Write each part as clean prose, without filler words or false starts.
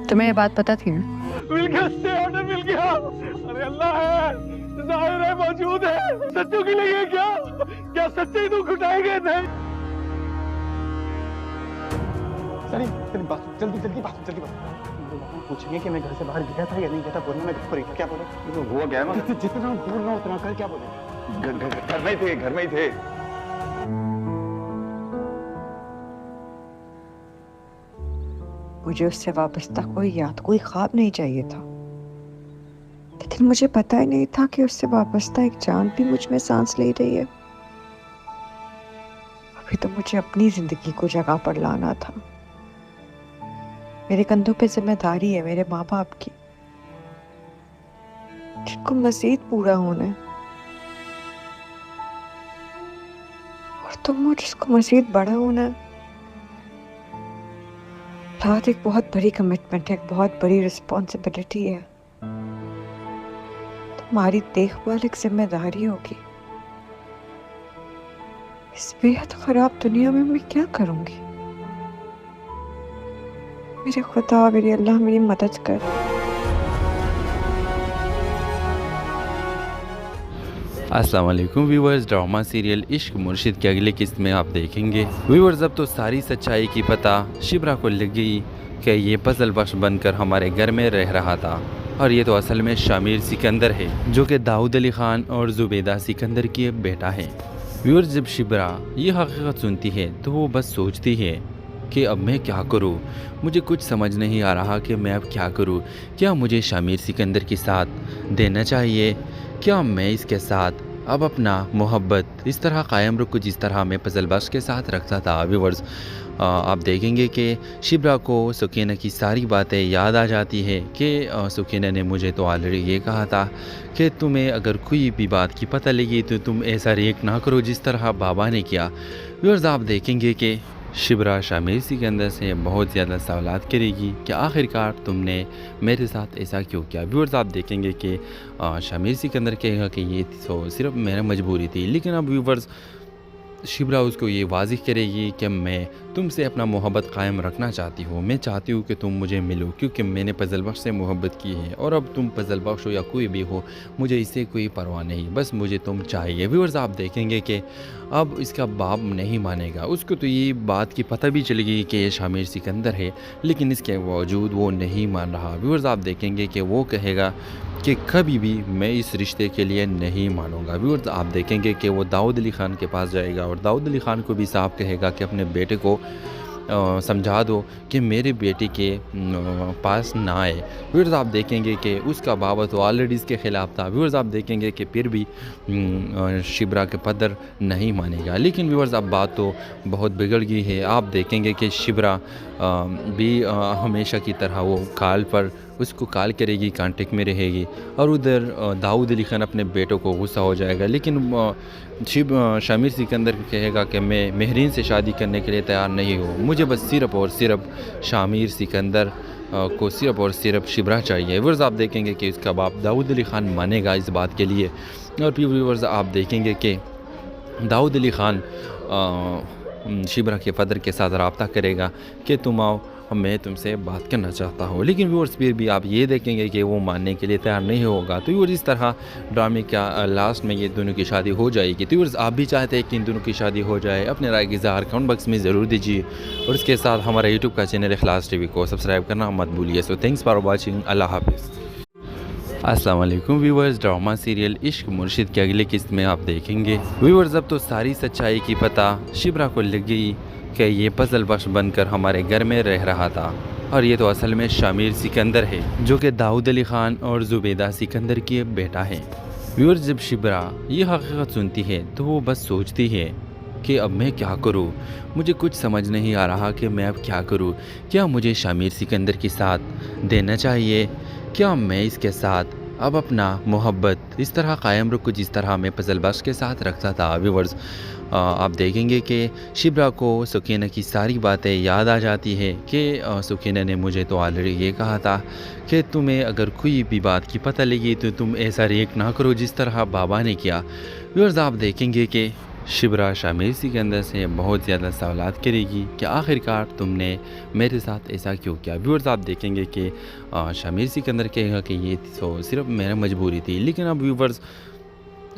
तुम्हें ये बात पता थी? मिल गया, स्टे ऑर्डर मिल गया। अरे अल्लाह है, जाहिर है मौजूद है। सच्चों की लगे क्या? क्या सच्चे ही तो घुटाएंगे? नहीं। सलीम सलीम बात जल्दी जल्दी बात जल्दी बात पूछेंगे कि मैं घर से बाहर गया था या नहीं गया था, बोलना मैं घर पर ही था। क्या बोले? तो हुआ क्या है? जितना बोलना उतना कर। क्या बोले? घर में ही थे, घर में ही थे। मुझे उससे वाबस्ता कोई याद, कोई ख्वाब नहीं चाहिए था, लेकिन मुझे पता ही नहीं था कि उससे वाबस्ता एक जान भी मुझ में सांस ले रही है। अभी तो मुझे अपनी जिंदगी को जगह पर लाना था। मेरे कंधों पे जिम्मेदारी है मेरे माँ बाप की, जिनको मजीद पूरा होना है, और तुम हो जिसको मजीद बड़ा होना है। औलाद एक बहुत बड़ी कमिटमेंट है, एक बहुत बड़ी रिस्पॉन्सिबिलिटी है। तुम्हारी देखभाल एक जिम्मेदारी होगी। इस बेहद खराब दुनिया में मैं क्या करूंगी? मेरे खुदा, मेरे अल्लाह, मेरी मदद कर। अस्सलाम वालेकुम व्यूवर्स, ड्रामा सीरियल इश्क मुर्शिद की अगली किस्त में आप देखेंगे। व्यूवर्स, अब तो सारी सच्चाई की पता शिब्रा को लग गई कि ये पजल बख्श बनकर हमारे घर में रह रहा था, और ये तो असल में शामिर सिकंदर है, जो कि दाऊद अली ख़ान और ज़ुबैदा सिकंदर की बेटा है। व्यूवर्स, जब शिब्रा ये हकीकत सुनती है तो वो बस सोचती है कि अब मैं क्या करूं? मुझे कुछ समझ नहीं आ रहा कि मैं अब क्या करूं। क्या मुझे शामिर सिकंदर के साथ देना चाहिए? क्या मैं इसके साथ अब अपना मोहब्बत इस तरह कायम रखूं जिस तरह मैं पजल बख्श के साथ रखता था? व्यूवर्स, आप देखेंगे कि शिब्रा को सुकीना की सारी बातें याद आ जाती है कि सुकीना ने मुझे तो ऑलरेडी ये कहा था कि तुम्हें अगर कोई भी बात की पता लगी तो तुम ऐसा रिएक्ट ना करो जिस तरह बाबा ने किया। व्यूवर्स, आप देखेंगे कि शिब्रा शामिर सिकंदर से बहुत ज़्यादा सवालात करेगी कि आखिरकार तुमने मेरे साथ ऐसा क्यों किया। व्यूअर्स, आप देखेंगे कि शामिर सिकंदर कहेगा कि ये तो सिर्फ मेरा मजबूरी थी, लेकिन अब व्यूअर्स शिब्रा उसको ये वाज़िह करेगी कि मैं तुमसे अपना मोहब्बत कायम रखना चाहती हूँ। मैं चाहती हूँ कि तुम मुझे मिलो, क्योंकि मैंने पजल बख्श से मोहब्बत की है, और अब तुम पजल बख्श हो या कोई भी हो, मुझे इससे कोई परवाह नहीं, बस मुझे तुम चाहिए। व्यूअर्स, आप देखेंगे कि अब इसका बाप नहीं मानेगा। उसको तो ये बात की पता भी चल गई कि ये शामिर सिकंदर है, लेकिन इसके बावजूद वो नहीं मान रहा। व्यूअर्स, आप देखेंगे कि वो कहेगा कि कभी भी मैं इस रिश्ते के लिए नहीं मानूंगा। व्यूअर्स, आप देखेंगे कि वो दाऊद अली ख़ान के पास जाएगा और दाऊद अली ख़ान को भी साफ कहेगा कि अपने बेटे को समझा दो कि मेरे बेटे के पास ना आए। व्यूअर्स, आप देखेंगे कि उसका बाबा तो ऑलरेडी इसके ख़िलाफ़ था। व्यूअर्स, आप देखेंगे कि फिर भी शिब्रा के पदर नहीं मानेगा, लेकिन व्यूअर्स अब बात तो बहुत बिगड़ गई है। आप देखेंगे कि शिब्रा भी हमेशा की तरह वो कॉल पर उसको कॉल करेगी, कांटेक्ट में रहेगी, और उधर दाऊद अली ख़ान अपने बेटों को गुस्सा हो जाएगा। लेकिन शामिर सिकंदर कहेगा कि मैं महरीन से शादी करने के लिए तैयार नहीं हूँ, मुझे बस सिर्फ़ और सिर्फ शामिर सिकंदर को सिर्फ़ और सिर्फ शिब्रा चाहिए। व्यूअर्स, आप देखेंगे कि इसका बाप दाऊद अली ख़ान मानेगा इस बात के लिए, और फिर व्यूअर्स आप देखेंगे कि दाऊद अली ख़ान शिब्रा के फदर के साथ रब्ता करेगा कि तुम आओ, मैं तुमसे बात करना चाहता हूँ। लेकिन व्यूअर्स, फिर भी आप ये देखेंगे कि वो मानने के लिए तैयार नहीं होगा। तो व्यूअर्स, इस तरह ड्रामे का लास्ट में ये दोनों की शादी हो जाएगी। तो व्यूअर्स, आप भी चाहते हैं कि इन दोनों की शादी हो जाए? अपने राय की इज़हार कमेंट बॉक्स में ज़रूर दीजिए, और इसके साथ हमारा यूट्यूब का चैनल इखलास टीवी को सब्सक्राइब करना मत भूलिए। So thanks for watching. अल्लाह हाफिज़। अस्सलाम वालेकुम व्यूवर्स, ड्रामा सीरियल इश्क मुर्शिद की अगली किस्त में आप देखेंगे। व्यूवर्स, अब तो सारी सच्चाई की पता शिब्रा को लग गई कि ये पजल बख्श बनकर हमारे घर में रह रहा था, और ये तो असल में शामिर सिकंदर है, जो कि दाऊद अली ख़ान और ज़ुबैदा सिकंदर की बेटा है। व्यूअर्स, जब शिब्रा ये हकीकत सुनती है तो वो बस सोचती है कि अब मैं क्या करूं? मुझे कुछ समझ नहीं आ रहा कि मैं अब क्या करूं। क्या मुझे शामिर सिकंदर के साथ देना चाहिए? क्या मैं इसके साथ अब अपना मोहब्बत इस तरह कायम रखूं जिस तरह मैं पजल बख्श के साथ रखता था? व्यूअर्स, आप देखेंगे कि शिब्रा को सुकीना की सारी बातें याद आ जाती है कि सुकीना ने मुझे तो ऑलरेडी ये कहा था कि तुम्हें अगर कोई भी बात की पता लगी तो तुम ऐसा रिएक्ट ना करो जिस तरह बाबा ने किया। व्यूअर्स, आप देखेंगे कि शिबरा शामिर सिकंदर से बहुत ज़्यादा सवालात करेगी कि आखिरकार तुमने मेरे साथ ऐसा क्यों किया। व्यूअर्स आप देखेंगे कि शामिर सिकंदर कहेगा कि ये तो सिर्फ मेरा मजबूरी थी, लेकिन अब व्यूअर्स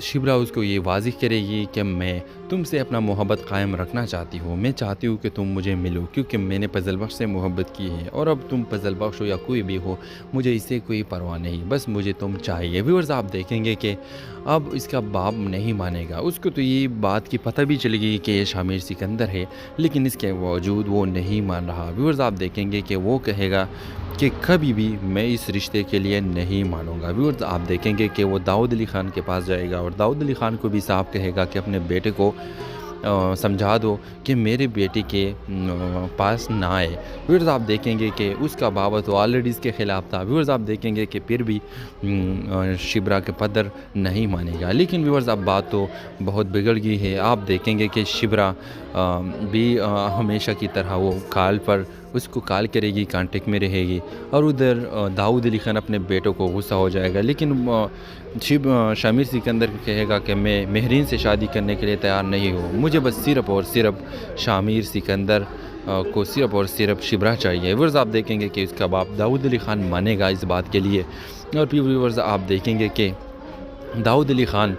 शिबरा उसको ये वाज़िह करेगी कि मैं तुमसे अपना मोहब्बत कायम रखना चाहती हूँ। मैं चाहती हूँ कि तुम मुझे मिलो, क्योंकि मैंने फजल बख्श से मोहब्बत की है और अब तुम फजल बख्श हो या कोई भी हो, मुझे इससे कोई परवाह नहीं, बस मुझे तुम चाहिए। व्यूअर्स आप देखेंगे कि अब इसका बाप नहीं मानेगा। उसको तो ये बात की पता भी चल गई कि ये शामिर सिकंदर है, लेकिन इसके बावजूद वो नहीं मान रहा। व्यूअर्स आप देखेंगे कि वो कहेगा कि कभी भी मैं इस रिश्ते के लिए नहीं मानूंगा। व्यूअर्स आप देखेंगे कि वो दाऊद अली ख़ान के पास जाएगा और दाऊद अली ख़ान को भी साफ कहेगा कि अपने बेटे को समझा दो कि मेरे बेटे के पास ना आए। व्यूअर्स आप देखेंगे कि उसका बाबा तो ऑलरेडी इसके ख़िलाफ़ था। व्यूअर्स आप देखेंगे कि फिर भी शिबरा के पदर नहीं मानेगा, लेकिन व्यूअर्स अब बात तो बहुत बिगड़ गई है। आप देखेंगे कि शिबरा भी हमेशा की तरह वो कॉल पर उसको कॉल करेगी, कांटेक्ट में रहेगी, और उधर दाऊद अली ख़ान अपने बेटों को गुस्सा हो जाएगा। लेकिन शामिर सिकंदर कहेगा कि मैं महरीन से शादी करने के लिए तैयार नहीं हूँ, मुझे बस सिर्फ़ और सिर्फ शामिर सिकंदर को सिर्फ़ और सिर्फ शिबरा चाहिए। व्यूअर्स आप देखेंगे कि उसका बाप दाऊद अली ख़ान मानेगा इस बात के लिए, और फिर व्यूअर्स आप देखेंगे कि दाऊद अली ख़ान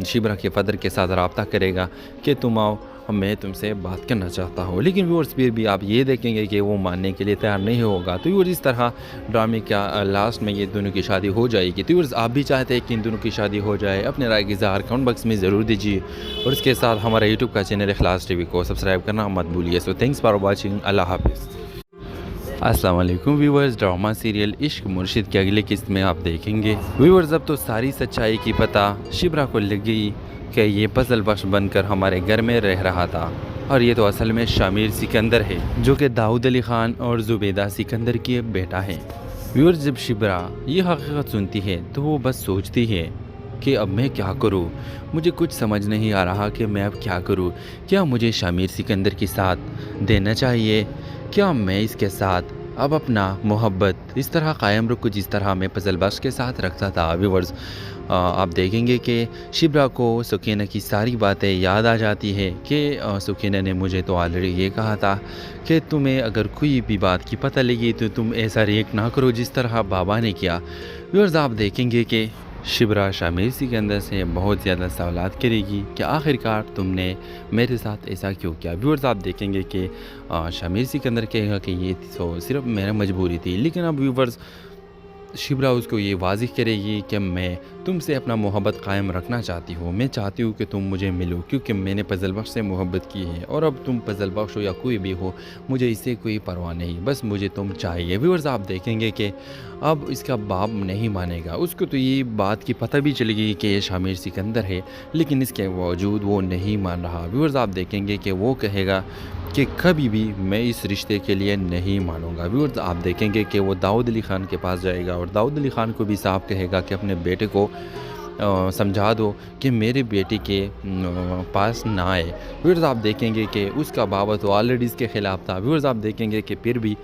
शिबरा के फ़दर के साथ रब्ता करेगा कि तुम आओ, मैं तुमसे बात करना चाहता हूँ। लेकिन व्यूअर्स फिर भी आप ये देखेंगे कि वो मानने के लिए तैयार नहीं होगा। तो व्यूअर्स इस तरह ड्रामे का लास्ट में ये दोनों की शादी हो जाएगी। तो व्यूअर्स आप भी चाहते हैं कि इन दोनों की शादी हो जाए, अपने राय की इज़हार कमेंट बॉक्स में ज़रूर दीजिए, और इसके साथ हमारा यूट्यूब का चैनल इखलास टीवी को सब्सक्राइब करना मत भूलिए। सो थैंक्स फॉर वॉचिंग, अल्लाह हाफिज़। अस्सलाम वालेकुम व्यूअर्स, ड्रामा सीरियल इश्क मुर्शिद की अगली किस्त में आप देखेंगे। व्यूअर्स अब तो सारी सच्चाई की पता शिबरा को लग गई कि ये फजल बख्श बनकर हमारे घर में रह रहा था, और ये तो असल में शामिर सिकंदर है, जो कि दाऊद अली ख़ान और ज़ुबैदा सिकंदर की बेटा है। व्यूअर्स जब शिबरा ये हकीकत सुनती है तो वो बस सोचती है कि अब मैं क्या करूं, मुझे कुछ समझ नहीं आ रहा कि मैं अब क्या करूं। क्या मुझे शामिर सिकंदर के साथ देना चाहिए? क्या मैं इसके साथ अब अपना मोहब्बत इस तरह कायम रखूं जिस तरह मैं फजल बख्श के साथ रखता था? व्यूअर्स आप देखेंगे कि शिबरा को सुकीना की सारी बातें याद आ जाती है कि सुकीना ने मुझे तो ऑलरेडी ये कहा था कि तुम्हें अगर कोई भी बात की पता लगी तो तुम ऐसा रिएक्ट ना करो जिस तरह बाबा ने किया। व्यूअर्स आप देखेंगे कि शिबरा शामिर सिकंदर से बहुत ज़्यादा सवालात करेगी कि आखिरकार तुमने मेरे साथ ऐसा क्यों किया। व्यूअर्स आप देखेंगे कि शामिर सिकंदर कहेगा कि ये तो सिर्फ मेरा मजबूरी थी, लेकिन अब व्यूअर्स शिबरा उसको ये वाज़िह करेगी कि मैं तुमसे अपना मोहब्बत कायम रखना चाहती हूँ। मैं चाहती हूँ कि तुम मुझे मिलो, क्योंकि मैंने फजल बख्श से मोहब्बत की है, और अब तुम फजल बख्श हो या कोई भी हो, मुझे इससे कोई परवाह नहीं, बस मुझे तुम चाहिए। व्यूअर्स आप देखेंगे कि अब इसका बाप नहीं मानेगा। उसको तो ये बात की पता भी चल गई कि ये शामिर सिकंदर है, लेकिन इसके बावजूद वो नहीं मान रहा। व्यूअर्स आप देखेंगे कि वो कहेगा कि कभी भी मैं इस रिश्ते के लिए नहीं मानूंगा। व्यूअर्स आप देखेंगे कि वो दाऊद अली ख़ान के पास जाएगा और दाऊद अली ख़ान को भी साफ कहेगा कि अपने बेटे को समझा दो कि मेरे बेटे के पास ना आए। व्यूअर्स आप देखेंगे कि उसका बाबा तो ऑलरेडी इसके ख़िलाफ़ था। व्यूअर्स आप देखेंगे कि फिर भी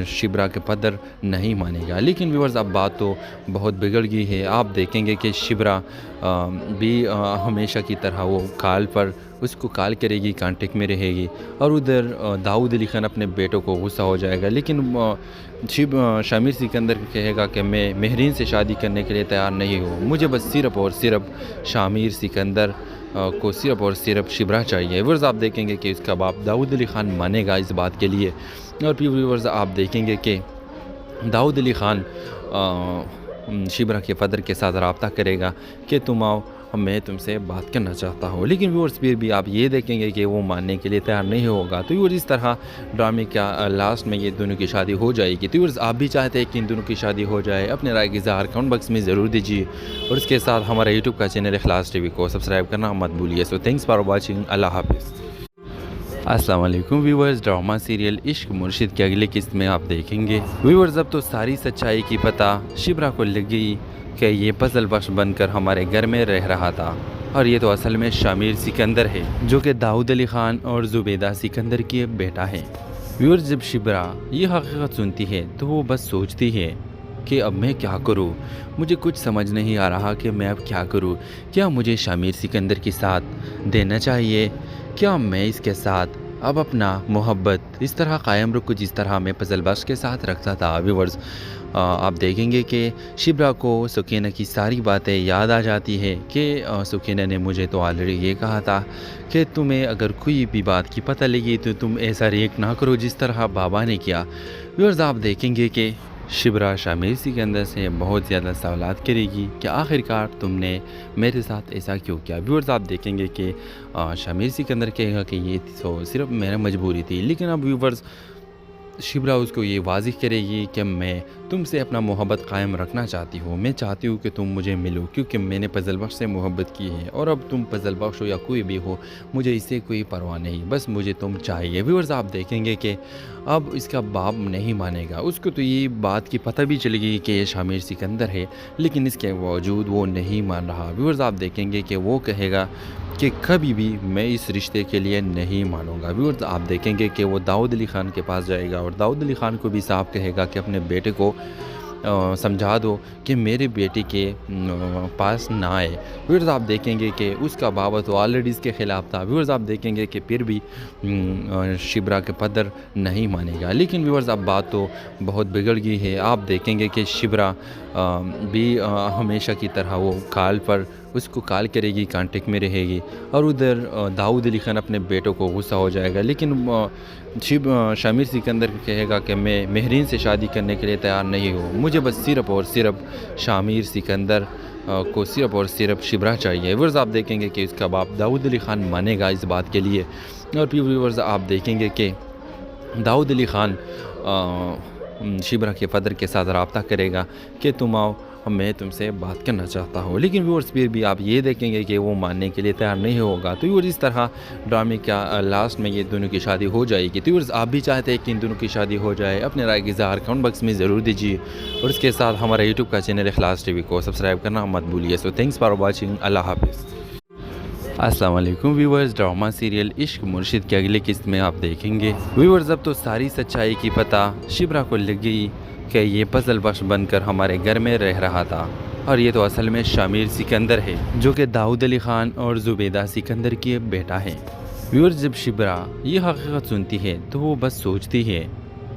शिबरा के पदर नहीं मानेगा, लेकिन व्यूअर्स अब बात तो बहुत बिगड़ गई है। आप देखेंगे कि शिबरा भी हमेशा की तरह वो कॉल पर उसको कॉल करेगी, कांटेक्ट में रहेगी, और उधर दाऊद अली ख़ान अपने बेटों को गुस्सा हो जाएगा। लेकिन शामिर सिकंदर कहेगा कि मैं महरीन से शादी करने के लिए तैयार नहीं हूँ, मुझे बस सिर्फ़ और सिर्फ शामिर सिकंदर को सिर्फ़ और सिर्फ शिबरा चाहिए। व्यूअर्स आप देखेंगे कि उसका बाप दाऊद अली ख़ान मानेगा इस बात के लिए, और फिर व्यूअर्स आप देखेंगे कि दाऊद अली ख़ान शिबरा के फ़दर के साथ रब्ता करेगा कि तुम आओ, मैं तुमसे बात करना चाहता हूँ। लेकिन व्यूअर्स फिर भी आप ये देखेंगे कि वो मानने के लिए तैयार नहीं होगा। तो व्यूअर्स इस तरह ड्रामे का लास्ट में ये दोनों की शादी हो जाएगी। तो व्यूअर्स आप भी चाहते हैं कि इन दोनों की शादी हो जाए, अपने राय की इज़हार कमेंट बॉक्स में ज़रूर दीजिए, और इसके साथ हमारा यूट्यूब का चैनल इखलास टीवी को सब्सक्राइब करना मत भूलिए। सो थैंक्स फॉर वॉचिंग, अल्लाह हाफिज़। अस्सलाम वालेकुम व्यूअर्स, ड्रामा सीरियल इश्क मुर्शिद की अगली किस्त में आप देखेंगे। व्यूअर्स अब तो सारी सच्चाई की पता शिबरा को लग गई कि ये फजल बख्श बनकर हमारे घर में रह रहा था, और ये तो असल में शामिर सिकंदर है, जो कि दाऊद अली ख़ान और ज़ुबैदा सिकंदर की बेटा है। व्यूअर्स जब शिबरा ये हकीकत सुनती है तो वो बस सोचती है کہ اب میں کیا کروں، مجھے کچھ سمجھ نہیں آ رہا کہ میں اب کیا کروں، کیا مجھے شامیر سکندر کے ساتھ دینا چاہیے، کیا میں اس کے ساتھ اب اپنا محبت اس طرح قائم رکھوں جس طرح میں فضل بخش کے ساتھ رکھتا تھا۔ ویورز آپ دیکھیں گے کہ شبرا کو سکینہ کی ساری باتیں یاد آ جاتی ہے کہ سکینہ نے مجھے تو آلریڈی یہ کہا تھا کہ تمہیں اگر کوئی بھی بات کی پتہ لگی تو تم ایسا ریئیکٹ نہ کرو جس طرح بابا نے کیا۔ ویورز آپ دیکھیں گے کہ شبرا شامیر سکندر سے بہت زیادہ سوالات کرے گی کہ آخرکار تم نے میرے ساتھ ایسا کیوں کیا۔ ویورز آپ دیکھیں گے کہ شامیر سکندر کہے گا کہ یہ تو صرف میرا مجبوری تھی، لیکن اب ویورز شبرا اس کو یہ واضح کرے گی کہ میں تم سے اپنا محبت قائم رکھنا چاہتی ہوں، میں چاہتی ہوں کہ تم مجھے ملو کیونکہ میں نے فضل بخش سے محبت کی ہے، اور اب تم فضل بخش ہو یا کوئی بھی ہو مجھے اس سے کوئی پرواہ نہیں، بس مجھے تم چاہیے۔ ویورز آپ دیکھیں گے کہ اب اس کا باپ نہیں مانے گا، اس کو تو یہ بات کی پتہ بھی چلے گی کہ یہ شامیر سکندر ہے، لیکن اس کے باوجود وہ نہیں مان رہا۔ ویورز آپ دیکھیں گے کہ وہ کہے گا کہ کبھی بھی میں اس رشتے کے لیے نہیں مانوں گا۔ ویورز آپ دیکھیں گے کہ وہ داؤد علی خان کے پاس جائے گا اور داؤد علی خان کو بھی صاف کہے گا کہ اپنے بیٹے کو سمجھا دو کہ میرے بیٹے کے پاس نہ آئے۔ ویورز آپ دیکھیں گے کہ اس کا بابا تو آلریڈی اس کے خلاف تھا۔ ویورز آپ دیکھیں گے کہ پھر بھی شبرا کے پدر نہیں مانے گا، لیکن ویورز اب بات تو بہت بگڑ گئی ہے۔ آپ دیکھیں گے کہ شبرا بھی ہمیشہ کی طرح وہ کال پر اس کو کال کرے گی، کانٹیکٹ میں رہے گی، اور ادھر داؤد علی خان اپنے بیٹوں کو غصہ ہو جائے گا، لیکن شامیر سکندر کہے گا کہ میں مہرین سے شادی کرنے کے لیے تیار نہیں ہوں، مجھے بس صرف اور صرف شامیر سکندر کو صرف اور صرف شبرا چاہیے۔ ویورز آپ دیکھیں گے کہ اس کا باپ داؤد علی خان مانے گا اس بات کے لیے، اور پھر ویورز آپ دیکھیں گے کہ داؤد علی خان شبرا کے فادر کے ساتھ رابطہ کرے گا کہ تم آؤ، میں تم سے بات کرنا چاہتا ہوں، لیکن ویورز پھر بھی آپ یہ دیکھیں گے کہ وہ ماننے کے لیے تیار نہیں ہوگا۔ تو ویورز اس طرح ڈرامے کا لاسٹ میں یہ دونوں کی شادی ہو جائے گی۔ تو ویورز آپ بھی چاہتے ہیں کہ ان دونوں کی شادی ہو جائے، اپنے رائے کی اظہار کمنٹ باکس میں ضرور دیجیے، اور اس کے ساتھ ہمارا یوٹیوب کا چینل اخلاص ٹی وی کو سبسکرائب کرنا مت بھولیے۔ سو تھینکس فار واچنگ، اللہ حافظ۔ السلام علیکم ویورز، ڈرامہ سیریل عشق مرشد کی اگلی قسط میں آپ دیکھیں گے۔ ویورز اب تو ساری سچائی کی پتہ شبرا کو لگ گئی کہ یہ فضل بخش بن کر ہمارے گھر میں رہ رہا تھا، اور یہ تو اصل میں شامیر سکندر ہے جو کہ داؤد علی خان اور زبیدہ سکندر کی بیٹا ہے۔ ویورز جب شبرا یہ حقیقت سنتی ہے تو وہ بس سوچتی ہے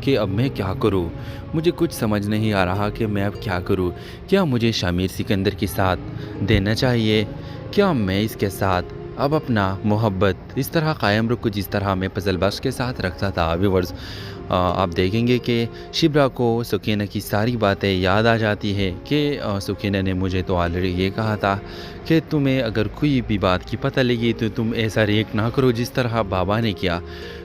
کہ اب میں کیا کروں، مجھے کچھ سمجھ نہیں آ رہا کہ میں اب کیا کروں، کیا مجھے شامیر سکندر کے ساتھ دینا چاہیے، کیا میں اس کے ساتھ اب اپنا محبت اس طرح قائم رکھوں جس طرح میں فضل بخش کے ساتھ رکھتا تھا۔ ویورز آپ دیکھیں گے کہ شبرا کو سکینہ کی ساری باتیں یاد آ جاتی ہے کہ سکینہ نے مجھے تو آلریڈی یہ کہا تھا کہ تمہیں اگر کوئی بھی بات کی پتہ لگی تو تم ایسا ریئیکٹ نہ کرو جس طرح بابا نے کیا۔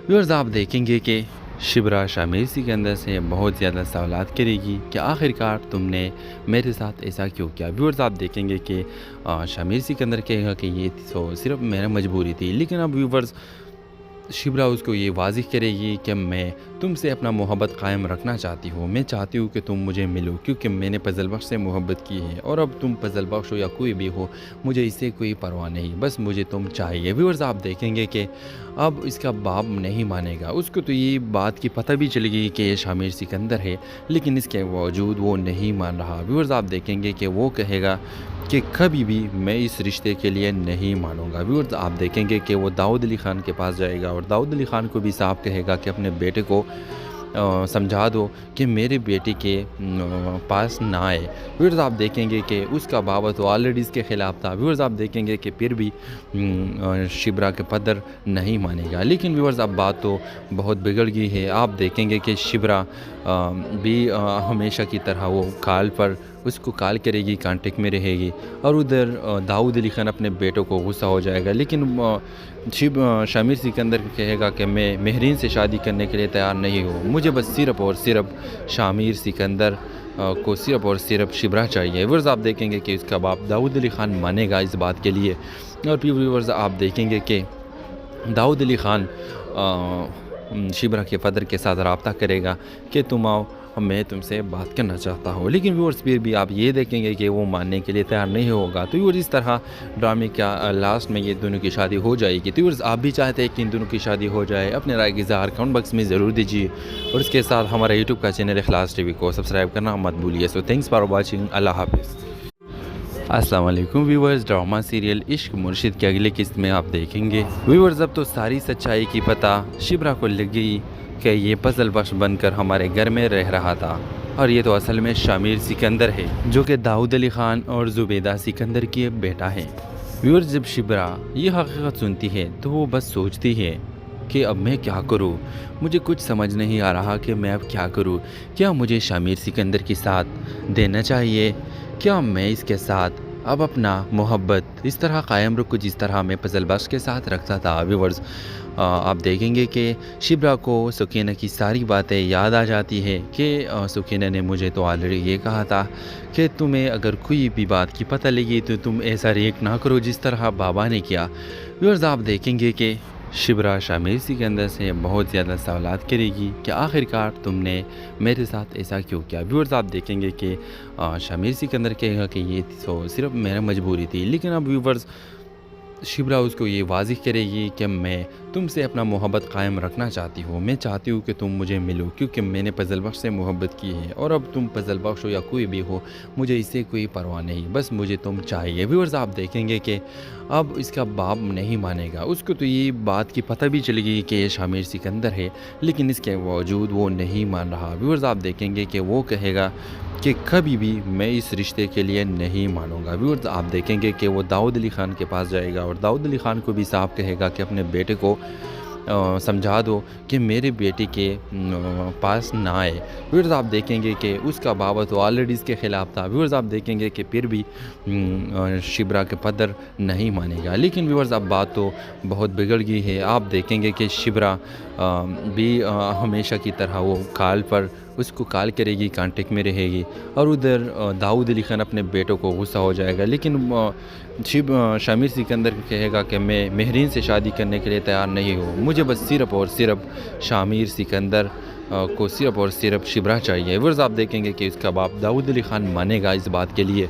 ویورز آپ دیکھیں گے کہ شبرا شامیر سکندر سے بہت زیادہ سوالات کرے گی کہ آخرکار تم نے میرے ساتھ ایسا کیوں کیا۔ ویورز آپ دیکھیں گے کہ شامیر سکندر کہے گا کہ یہ تو صرف میرا مجبوری تھی، لیکن اب ویورز شبرا اس کو یہ واضح کرے گی کہ میں تم سے اپنا محبت قائم رکھنا چاہتی ہوں، میں چاہتی ہوں کہ تم مجھے ملو کیونکہ میں نے فضل بخش سے محبت کی ہے، اور اب تم فضل بخش ہو یا کوئی بھی ہو مجھے اس سے کوئی پرواہ نہیں، بس مجھے تم چاہیے۔ ویورز آپ دیکھیں گے کہ اب اس کا باپ نہیں مانے گا، اس کو تو یہ بات کی پتہ بھی چلے گی کہ یہ شامیر سکندر ہے، لیکن اس کے باوجود وہ نہیں مان رہا۔ ویورز آپ دیکھیں گے کہ وہ کہے گا کہ کبھی بھی میں اس رشتے کے لیے نہیں مانوں گا۔ ویورز آپ دیکھیں گے کہ وہ داؤد علی خان کے پاس جائے گا اور داؤد علی خان کو بھی صاف کہے گا کہ اپنے بیٹے کو سمجھا دو کہ میرے بیٹے کے پاس نہ آئے۔ ویورز آپ دیکھیں گے کہ اس کا بابا تو آلریڈی اس کے خلاف تھا۔ ویورز آپ دیکھیں گے کہ پھر بھی شبرا کے پدر نہیں مانے گا، لیکن ویورز اب بات تو بہت بگڑ گئی ہے۔ آپ دیکھیں گے کہ شبرا بھی ہمیشہ کی طرح وہ کال پر اس کو کال کرے گی، کانٹیکٹ میں رہے گی، اور ادھر داؤد علی خان اپنے بیٹوں کو غصہ ہو جائے گا، لیکن شامیر سکندر کہے گا کہ میں مہرین سے شادی کرنے کے لیے تیار نہیں ہوں، مجھے بس صرف اور صرف شامیر سکندر کو صرف اور صرف شبرا چاہیے۔ ویورز آپ دیکھیں گے کہ اس کا باپ داؤد علی خان مانے گا اس بات کے لیے، اور پھر ویورز آپ دیکھیں گے کہ داؤد علی خان شبرا کے فادر کے ساتھ رابطہ کرے گا کہ تم آؤ، میں تم سے بات کرنا چاہتا ہوں، لیکن ویورز پھر بھی آپ یہ دیکھیں گے کہ وہ ماننے کے لیے تیار نہیں ہوگا۔ تو ویورز اس طرح ڈرامے کا لاسٹ میں یہ دونوں کی شادی ہو جائے گی۔ تو ویورز آپ بھی چاہتے ہیں کہ ان دونوں کی شادی ہو جائے، اپنے رائے کی اظہار کمنٹ باکس میں ضرور دیجیے، اور اس کے ساتھ ہمارا یوٹیوب کا چینل اخلاص ٹی وی کو سبسکرائب کرنا مت بھولیے۔ سو تھینکس فار واچنگ، اللہ حافظ۔ السلام علیکم ویورز، ڈرامہ سیریل عشق مرشد کی اگلی قسط میں آپ دیکھیں گے۔ ویورز اب تو ساری سچائی کی پتہ شبرا کو لگ گئی کہ یہ پزل بخش بن کر ہمارے گھر میں رہ رہا تھا، اور یہ تو اصل میں شامیر سکندر ہے، جو کہ داؤد علی خان اور زبیدہ سکندر کی بیٹا ہے۔ ویورز جب شبرا یہ حقیقت سنتی ہے تو وہ بس سوچتی ہے کہ اب میں کیا کروں، مجھے کچھ سمجھ نہیں آ رہا کہ میں اب کیا کروں۔ کیا مجھے شامیر سکندر کے ساتھ دینا چاہیے؟ کیا میں اس کے ساتھ اب اپنا محبت اس طرح قائم رکھوں جس طرح میں پزل بخش کے ساتھ رکھتا تھا؟ ویورز آپ دیکھیں گے کہ شبرا کو سکینہ کی ساری باتیں یاد آ جاتی ہے کہ سکینہ نے مجھے تو آلریڈی یہ کہا تھا کہ تمہیں اگر کوئی بھی بات کی پتہ لگی تو تم ایسا ریئیکٹ نہ کرو جس طرح بابا نے کیا۔ ویورز آپ دیکھیں گے کہ شبرا شامیر سکندر سے بہت زیادہ سوالات کرے گی کہ آخر کار تم نے میرے ساتھ ایسا کیوں کیا۔ ویورز آپ دیکھیں گے کہ شامیر سکندر کہے گا کہ یہ تو صرف میرا مجبوری تھی، لیکن اب ویورز شبرا اس کو یہ واضح کرے گی کہ میں تم سے اپنا محبت قائم رکھنا چاہتی ہوں، میں چاہتی ہوں کہ تم مجھے ملو، کیونکہ میں نے پزل بخش سے محبت کی ہے، اور اب تم پزل بخش ہو یا کوئی بھی ہو مجھے اس سے کوئی پرواہ نہیں، بس مجھے تم چاہیے۔ ویورز آپ دیکھیں گے کہ اب اس کا باپ نہیں مانے گا، اس کو تو یہ بات کی پتہ بھی چلے گی کہ یہ شامیر سکندر ہے، لیکن اس کے باوجود وہ نہیں مان رہا۔ ویورز آپ دیکھیں گے کہ وہ کہے گا کہ کبھی بھی میں اس رشتے کے لیے نہیں مانوں گا۔ ویورز آپ دیکھیں گے کہ وہ داؤد علی خان کے پاس جائے گا، اور داؤد علی خان کو بھی صاف کہے گا کہ اپنے بیٹے کو سمجھا دو کہ میرے بیٹے کے پاس نہ آئے۔ ویورز آپ دیکھیں گے کہ اس کا بابا تو آلریڈی اس کے خلاف تھا۔ ویورز آپ دیکھیں گے کہ پھر بھی شبرا کے پدر نہیں مانے گا، لیکن ویورز اب بات تو بہت بگڑ گئی ہے۔ آپ دیکھیں گے کہ شبرا بھی ہمیشہ کی طرح وہ کال پر اس کو کال کرے گی، کانٹیکٹ میں رہے گی، اور ادھر داؤد علی خان اپنے بیٹوں کو غصہ ہو جائے گا، لیکن شامیر سکندر کہے گا کہ میں مہرین سے شادی کرنے کے لیے تیار نہیں ہوں، مجھے بس صرف اور صرف شامیر سکندر کو صرف اور صرف شبرا چاہیے۔ ویورز آپ دیکھیں گے کہ اس کا باپ داؤد علی خان مانے گا اس بات کے لیے،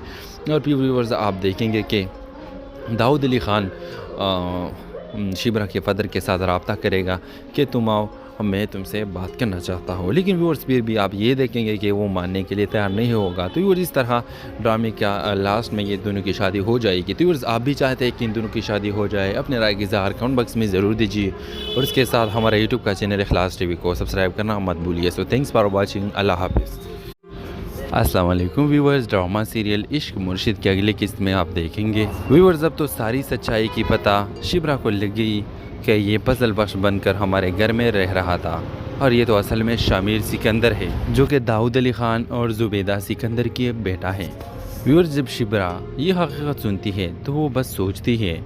اور پھر ویورز آپ دیکھیں گے کہ داؤد علی خان شبرا کے فادر کے ساتھ رابطہ کرے گا کہ تم آؤ، میں تم سے بات کرنا چاہتا ہوں، لیکن ویورز پھر بھی آپ یہ دیکھیں گے کہ وہ ماننے کے لیے تیار نہیں ہوگا۔ تو ویورز اس طرح ڈرامے کا لاسٹ میں یہ دونوں کی شادی ہو جائے گی۔ تو ویورز آپ بھی چاہتے ہیں کہ ان دونوں کی شادی ہو جائے، اپنے رائے کی اظہار کمنٹ باکس میں ضرور دیجیے، اور اس کے ساتھ ہمارا یوٹیوب کا چینل اخلاص ٹی وی کو سبسکرائب کرنا مت بھولیے۔ سو تھینکس فار واچنگ، اللہ حافظ۔ السلام علیکم ویورز، ڈرامہ سیریل عشق مرشد کی اگلی قسط میں آپ دیکھیں گے۔ ویورز اب تو ساری سچائی کی پتہ شبرا کو لگ گئی کہ یہ پزل بخش بن کر ہمارے گھر میں رہ رہا تھا، اور یہ تو اصل میں شامیر سکندر ہے، جو کہ داؤد علی خان اور زبیدہ سکندر کی بیٹا ہے۔ ویورز جب شبرا یہ حقیقت سنتی ہے تو وہ بس سوچتی ہے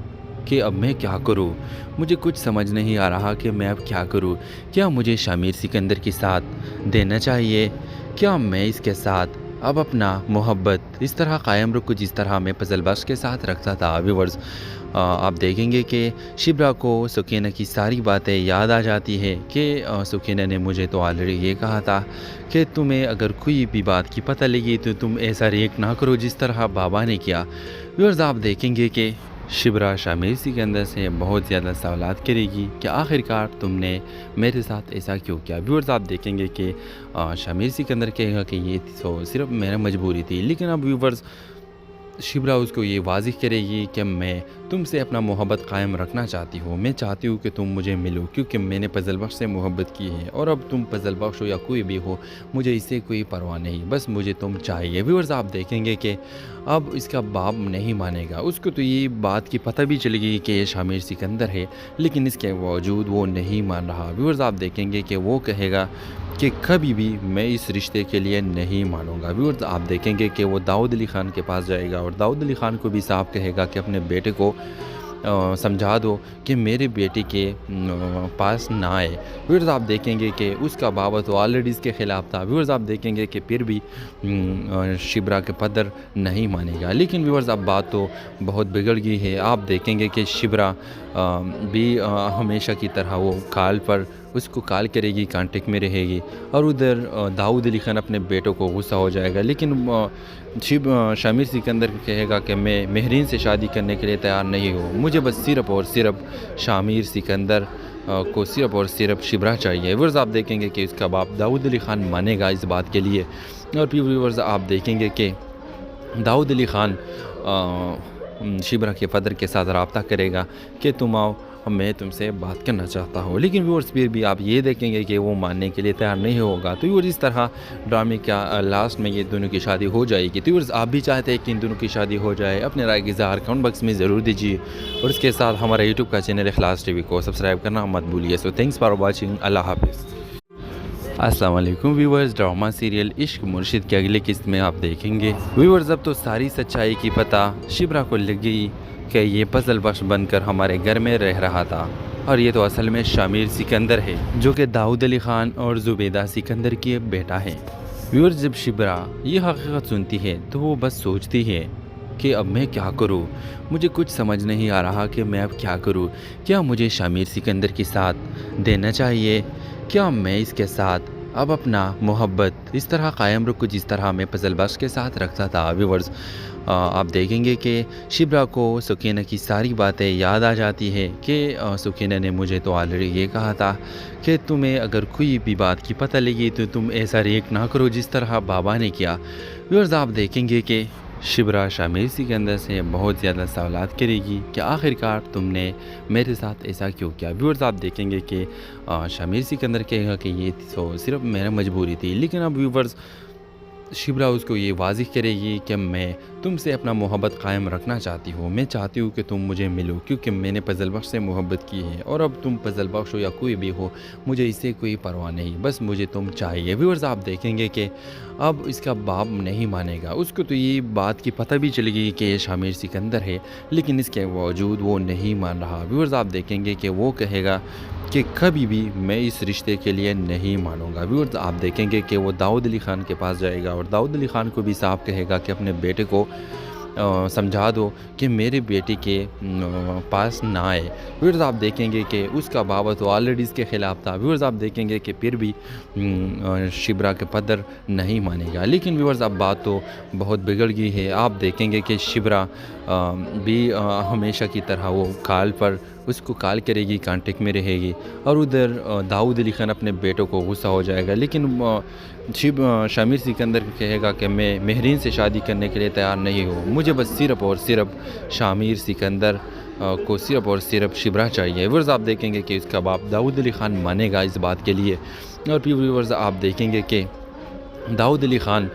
کہ اب میں کیا کروں، مجھے کچھ سمجھ نہیں آ رہا کہ میں اب کیا کروں۔ کیا مجھے شامیر سکندر کے ساتھ دینا چاہیے؟ کیا میں اس کے ساتھ اب اپنا محبت اس طرح قائم رکھوں جس طرح میں پزل بخش کے ساتھ رکھتا تھا؟ ویورز آپ دیکھیں گے کہ شبرا کو سکینہ کی ساری باتیں یاد آ جاتی ہے کہ سکینہ نے مجھے تو آلریڈی یہ کہا تھا کہ تمہیں اگر کوئی بھی بات کی پتہ لگی تو تم ایسا ریئیکٹ نہ کرو جس طرح بابا نے کیا۔ ویورز آپ دیکھیں گے کہ شبرا شامیر سکندر سے بہت زیادہ سوالات کرے گی کہ آخر کار تم نے میرے ساتھ ایسا کیوں کیا۔ ویورز آپ دیکھیں گے کہ شامیر سکندر کہے گا کہ یہ تو صرف میرا مجبوری تھی، لیکن اب ویورز شبرا اس کو یہ واضح کرے گی کہ میں تم سے اپنا محبت قائم رکھنا چاہتی ہوں، میں چاہتی ہوں کہ تم مجھے ملو، کیونکہ میں نے پزل بخش سے محبت کی ہے، اور اب تم پزل بخش ہو یا کوئی بھی ہو مجھے اس سے کوئی پرواہ نہیں، بس مجھے تم چاہیے۔ ویورز آپ دیکھیں گے کہ اب اس کا باپ نہیں مانے گا، اس کو تو یہ بات کی پتہ بھی چلے گی کہ یہ شامیر سکندر ہے، لیکن اس کے باوجود وہ نہیں مان رہا۔ ویورز آپ دیکھیں گے کہ وہ کہے گا کہ کبھی بھی میں اس رشتے کے لیے نہیں مانوں گا۔ ویورز آپ دیکھیں گے کہ وہ داؤد علی خان کے پاس جائے گا، اور داؤد علی خان کو بھی صاف کہے گا کہ اپنے بیٹے کو سمجھا دو کہ میرے بیٹے کے پاس نہ آئے۔ ویورز آپ دیکھیں گے کہ اس کا بابا تو آلریڈی اس کے خلاف تھا۔ ویورز آپ دیکھیں گے کہ پھر بھی شبرا کے پدر نہیں مانے گا، لیکن ویورز اب بات تو بہت بگڑ گئی ہے۔ آپ دیکھیں گے کہ شبرا بھی ہمیشہ کی طرح وہ کال پر اس کو کال کرے گی، کانٹیکٹ میں رہے گی، اور ادھر داؤد علی خان اپنے بیٹوں کو غصہ ہو جائے گا، لیکن شامر سکندر کہے گا کہ میں مہرین سے شادی کرنے کے لیے تیار نہیں ہوں، مجھے بس صرف اور صرف شامر سکندر کو صرف اور صرف شبرا چاہیے۔ ویورز آپ دیکھیں گے کہ اس کا باپ داؤد علی خان مانے گا اس بات کے لیے، اور پھر ویورز آپ دیکھیں گے کہ داؤد علی خان شبرا کے فادر کے ساتھ رابطہ کرے گا کہ تم آؤ، میں تم سے بات کرنا چاہتا ہوں، لیکن ویورز پھر بھی آپ یہ دیکھیں گے کہ وہ ماننے کے لیے تیار نہیں ہوگا۔ تو ویورز اس طرح ڈرامے کا لاسٹ میں یہ دونوں کی شادی ہو جائے گی۔ تو ویورز آپ بھی چاہتے ہیں کہ ان دونوں کی شادی ہو جائے، اپنے رائے کا اظہار کمنٹ باکس میں ضرور دیجیے، اور اس کے ساتھ ہمارا یوٹیوب کا چینل اخلاص ٹی وی کو سبسکرائب کرنا مت بھولیے۔ سو تھینکس فار واچنگ، اللہ حافظ۔ السلام علیکم ویورز، ڈرامہ سیریل عشق مرشد کی اگلی قسط میں آپ دیکھیں گے۔ ویورز اب تو ساری سچائی کی پتہ شبرا کو لگ گئی کہ یہ پزل بخش بن کر ہمارے گھر میں رہ رہا تھا، اور یہ تو اصل میں شامر سکندر ہے، جو کہ داؤد علی خان اور زبیدہ سکندر کی بیٹا ہے۔ ویورز جب شبرا یہ حقیقت سنتی ہے تو وہ بس سوچتی ہے کہ اب میں کیا کروں، مجھے کچھ سمجھ نہیں آ رہا کہ میں اب کیا کروں، کیا مجھے شامر سکندر کے ساتھ دینا چاہیے، کیا میں اس کے ساتھ اب اپنا محبت اس طرح قائم رکھوں جس طرح میں پزل بخش کے ساتھ رکھتا تھا۔ ویورز آپ دیکھیں گے کہ شبرا کو سکینہ کی ساری باتیں یاد آ جاتی ہے کہ سکینہ نے مجھے تو آلریڈی یہ کہا تھا کہ تمہیں اگر کوئی بھی بات کی پتہ لگی تو تم ایسا ریئیکٹ نہ کرو جس طرح بابا نے کیا۔ ویورز آپ دیکھیں گے کہ شبرا شامر سکندر سے بہت زیادہ سوالات کرے گی کہ آخرکار تم نے میرے ساتھ ایسا کیوں کیا۔ ویورز آپ دیکھیں گے کہ شامر سکندر کہے گا کہ یہ تو صرف میرا مجبوری تھی، لیکن اب ویورز شبرا اس کو یہ واضح کرے گی کہ میں تم سے اپنا محبت قائم رکھنا چاہتی ہوں، میں چاہتی ہوں کہ تم مجھے ملو، کیونکہ میں نے پزل بخش سے محبت کی ہے، اور اب تم پزل بخش ہو یا کوئی بھی ہو مجھے اس سے کوئی پرواہ نہیں، بس مجھے تم چاہیے۔ ویورز آپ دیکھیں گے کہ اب اس کا باپ نہیں مانے گا، اس کو تو یہ بات کی پتہ بھی چلے گی کہ یہ شامر سکندر ہے، لیکن اس کے باوجود وہ نہیں مان رہا۔ ویورز آپ دیکھیں گے کہ وہ کہے گا کہ کبھی بھی میں اس رشتے کے لیے نہیں مانوں گا۔ ویورز آپ دیکھیں گے کہ وہ داؤد علی خان کے پاس جائے گا، اور داؤد علی خان کو بھی صاف کہے گا کہ اپنے بیٹے کو سمجھا دو کہ میرے بیٹے کے پاس نہ آئے۔ ویورز آپ دیکھیں گے کہ اس کا بابا تو آلریڈی اس کے خلاف تھا۔ ویورز آپ دیکھیں گے کہ پھر بھی شبرا کے پدر نہیں مانے گا، لیکن ویورز اب بات تو بہت بگڑ گئی ہے۔ آپ دیکھیں گے کہ شبرا بھی ہمیشہ کی طرح وہ کال پر اس کو کال کرے گی، کانٹیکٹ میں رہے گی، اور ادھر داؤد علی خان اپنے بیٹوں کو غصہ ہو جائے گا، لیکن شامر سکندر کہے گا کہ میں مہرین سے شادی کرنے کے لیے تیار نہیں ہوں، مجھے بس صرف اور صرف شامر سکندر کو صرف اور صرف شبرا چاہیے۔ ویورز آپ دیکھیں گے کہ اس کا باپ داؤد علی خان مانے گا اس بات کے لیے، اور پھر ویورز آپ دیکھیں گے کہ داؤد علی خان